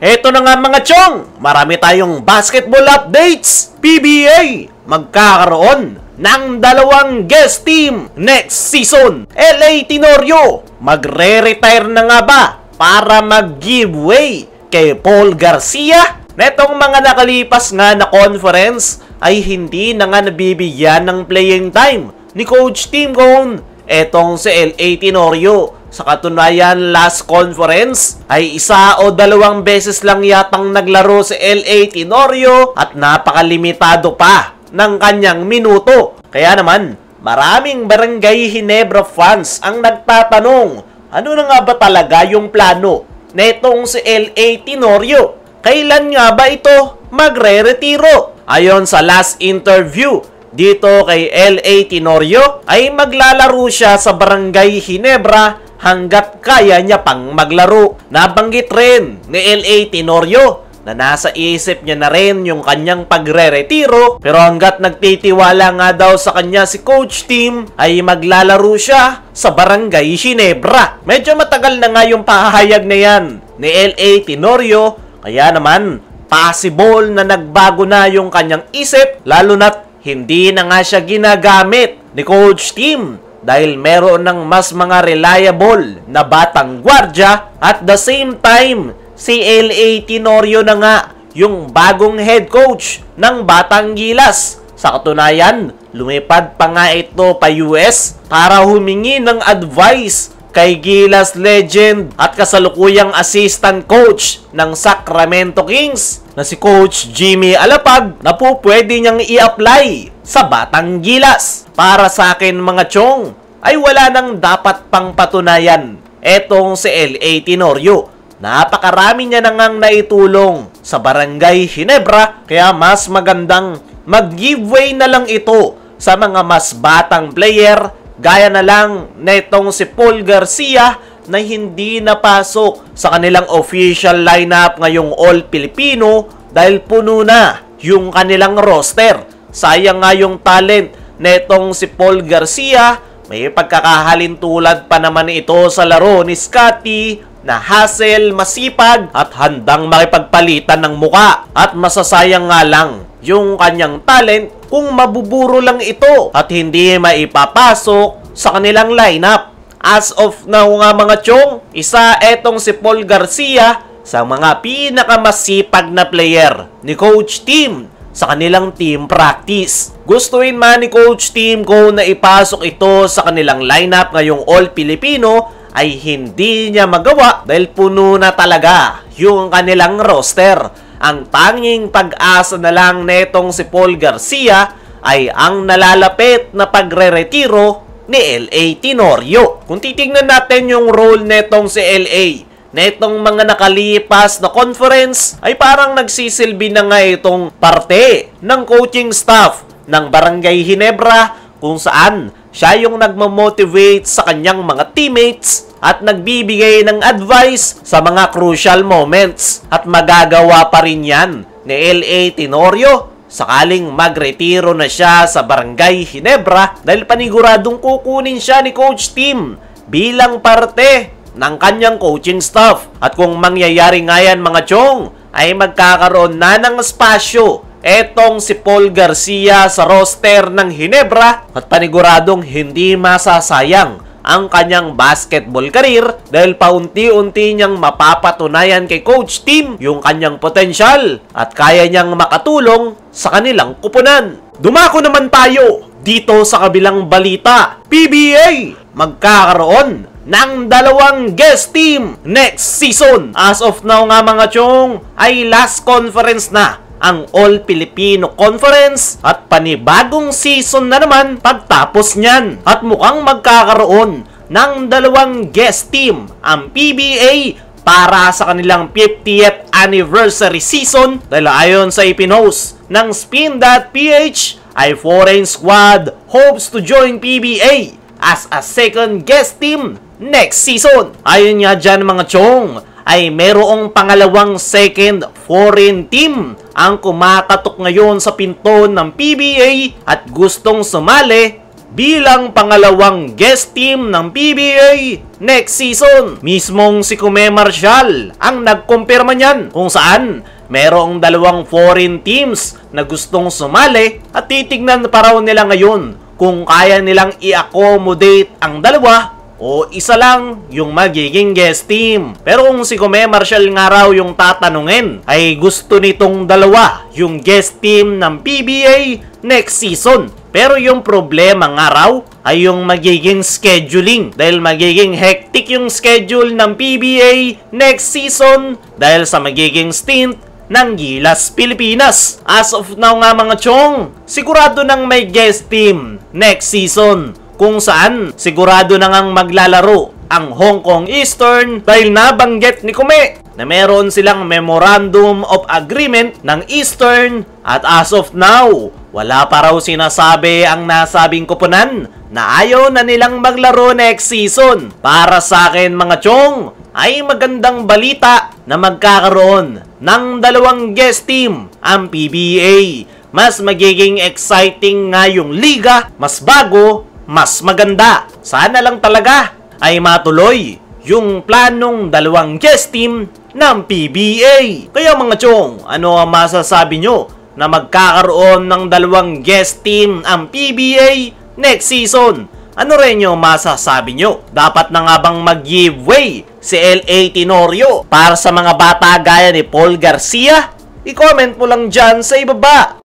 Eto na nga mga chong, marami tayong basketball updates. PBA, magkakaroon ng dalawang guest team next season. LA Tenorio, magre-retire na nga ba para mag-giveaway kay Paul Garcia? Netong mga nakalipas nga na conference ay hindi na nga nabibigyan ng playing time ni Coach Tim Cone etong si LA Tenorio. Sa katunayan, last conference ay isa o dalawang beses lang yatang naglaro si LA Tenorio at napakalimitado pa ng kanyang minuto. Kaya naman, maraming Barangay Ginebra fans ang nagtatanong, ano na nga ba talaga yung plano netong si LA Tenorio? Kailan nga ba ito magre-retiro? Ayon sa last interview dito kay LA Tenorio, ay maglalaro siya sa Barangay Ginebra hanggat kaya niya pang maglaro. Nabanggit rin ni LA Tenorio na nasa isip niya na rin yung kanyang pagre-retiro, pero hanggat nagtitiwala nga daw sa kanya si Coach Tim ay maglalaro siya sa Barangay Ginebra. Medyo matagal na nga yung pahayag na yan ni LA Tenorio, kaya naman possible na nagbago na yung kanyang isip, lalo na't hindi na nga siya ginagamit ni Coach Tim dahil meron ng mas mga reliable na batang gwardya. At the same time, si LA Tenorio na nga yung bagong head coach ng Batang Gilas. Sa katunayan, lumipad pa nga ito pa US para humingi ng advice kay Gilas legend at kasalukuyang assistant coach ng Sacramento Kings na si Coach Jimmy Alapag na po pwede niyang i-apply sa Batang Gilas. Para sa akin mga chong, ay wala nang dapat pang patunayan etong si LA Tenorio. Napakarami niya nang naitulong sa Barangay Ginebra, kaya mas magandang mag-giveaway na lang ito sa mga mas batang player, gaya na lang netong si Paul Garcia na hindi napasok sa kanilang official lineup ngayong All-Filipino dahil puno na yung kanilang roster. Sayang nga yung talent netong si Paul Garcia. May pagkakahalin tulad pa naman ito sa laro ni Scotty na hustle, masipag at handang makipagpalitan ng muka. At masasayang nga lang yung kanyang talent kung mabuburo lang ito at hindi maipapasok sa kanilang lineup. As of now nga mga chong, isa etong si Paul Garcia sa mga pinakamasipag na player ni Coach Tim sa kanilang team practice. Gustuin man ni Coach Tim ko na ipasok ito sa kanilang lineup ngayong All-Filipino ay hindi niya magawa dahil puno na talaga yung kanilang roster. Ang tanging pag-asa na lang netong si Paul Garcia ay ang nalalapit na pagre-retiro ni LA Tenorio. Kung titingnan natin yung role netong si LA netong mga nakalipas na conference, ay parang nagsisilbi na nga itong parte ng coaching staff ng Barangay Ginebra kung saan siya yung nagmamotivate sa kanyang mga teammates at nagbibigay ng advice sa mga crucial moments. At magagawa pa rin yan ni LA Tenorio sakaling magretiro na siya sa Barangay Ginebra dahil paniguradong kukunin siya ni Coach Tim bilang parte ng kanyang coaching staff. At kung mangyayari nga yan mga chong, ay magkakaroon na ng espasyo etong si Paul Garcia sa roster ng Ginebra at paniguradong hindi masasayang ang kanyang basketball career dahil paunti-unti niyang mapapatunayan kay Coach Tim yung kanyang potensyal at kaya niyang makatulong sa kanilang kupunan. Dumako naman tayo dito sa kabilang balita. PBA, magkakaroon ng dalawang guest team next season. As of now nga mga chong, ay last conference na ang All-Filipino Conference at panibagong season na naman pagtapos niyan. At mukhang magkakaroon ng dalawang guest team ang PBA para sa kanilang 50th anniversary season dahil ayon sa ipinost ng Spin.ph ay foreign squad hopes to join PBA as a second guest team next season. Ayon nga dyan mga chong, ay merong pangalawang second foreign team ang kumakatok ngayon sa pinto ng PBA at gustong sumali bilang pangalawang guest team ng PBA next season. Mismong si Kume Marshall ang nagkumpirma niyan, kung saan merong dalawang foreign teams na gustong sumali at titignan pa raw nila ngayon kung kaya nilang i-accommodate ang dalawa o isa lang yung magiging guest team. Pero kung si Kume Marshall nga raw yung tatanungin, ay gusto nitong dalawa yung guest team ng PBA next season. Pero yung problema nga raw ay yung magiging scheduling, dahil magiging hectic yung schedule ng PBA next season dahil sa magiging stint ng Gilas Pilipinas. As of now nga mga chong, sigurado nang may guest team next season, kung saan sigurado na ngang maglalaro ang Hong Kong Eastern dahil nabanggit ni Kume na meron silang Memorandum of Agreement ng Eastern at as of now, wala pa raw sinasabi ang nasabing koponan na ayaw na nilang maglaro next season. Para sa akin mga chong, ay magandang balita na magkakaroon ng dalawang guest team ang PBA. Mas magiging exciting nga yung liga, mas bago, mas maganda. Sana lang talaga ay matuloy yung planong dalawang guest team ng PBA. Kaya mga chong, ano ang masasabi nyo na magkakaroon ng dalawang guest team ang PBA next season? Ano rin yung masasabi nyo? Dapat na nga bang mag-giveaway si LA Tenorio para sa mga bata gaya ni Paul Garcia? I-comment mo lang dyan sa ibaba.